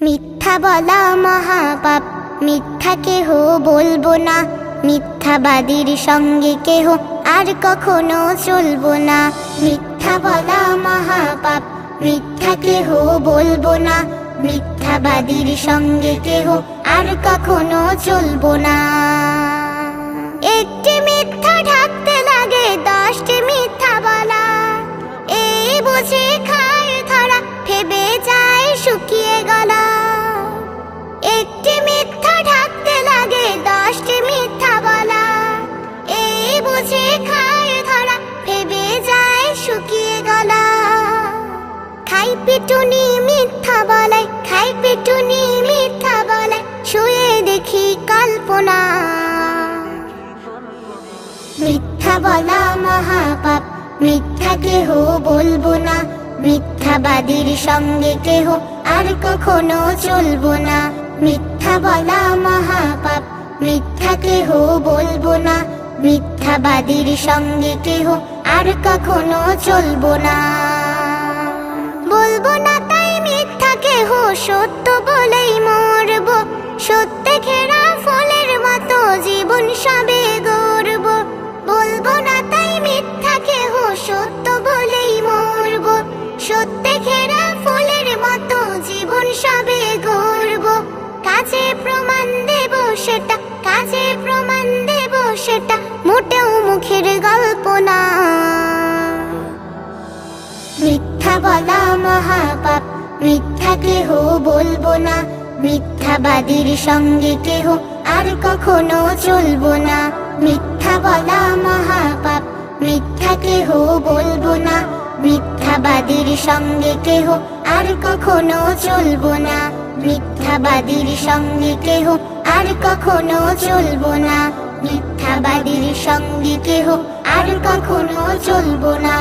মিথ্যা বলা মহাপাপ, মিথ্যা কেহ বলবো না। মিথ্যাবাদীর সঙ্গে কেহ আর কখনো চলবো না। মিথ্যা বলা মহাপাপ, মিথ্যা কেহ বলবো না। মিথ্যাবাদীর সঙ্গে কেহ আর কখনো চলবো না। একটি মিথ্যা ঢাকতে লাগে 10টি মিথ্যা বলা। এই বুঝে খায় ধরা, ভেবে যায় শুকিয়ে গলা। একটি মিথ্যা ঢাকতে লাগে 10টি মিথ্যা বলা। এই বুঝে খায় ধরা, ভেবে যায় শুকিয়ে গলা। খাই পিটুনি মিথ্যা বলায়, খাই পিটুনি মিথ্যা বলায়, শুয়ে দেখি কল্পনা। মিথ্যা বলা মহাপাপ, মিথ্যা কেহ বলবো না। মিথ্যাবাদীর সঙ্গে কেহ আর কখনো চলবো না। মিথ্যা বলা মহাপাপ, মিথ্যা কেহ বলবো না। মিথ্যাবাদীর সঙ্গে কেহ আর কখনো চলবো না। বলবো না তাই মিথ্যা কেহ, সত্য বলেই মরব। সত্যে ঘেরা ফলের মতো জীবন সবে গড়ব। বলবো না তাই মিথ্যা কেহ, সত্য বলেই মরব। সত্যে ঘেরা ফুলের মতো জীবন সবে গড়ব। কাজে প্রমাণ দেব সেটা, কাজে প্রমাণ দেব সেটা, মোটেও মুখের গল্প না। মিথ্যা বলা মহাপাপ, মিথ্যা কেহ বলবো না। মিথ্যাবাদীর সঙ্গে কেহ আর কখনো চলবো না। মিথ্যা বলা মহাপাপ, মিথ্যা কেহ বলবো না। মিথ্যাবাদীর সঙ্গে কেহ আর কখনো চলবো না। মিথ্যাবাদীর সঙ্গে কেহ আর কখনো চলবো না। মিথ্যাবাদীর সঙ্গে কেহ আর কখনো চলবো না।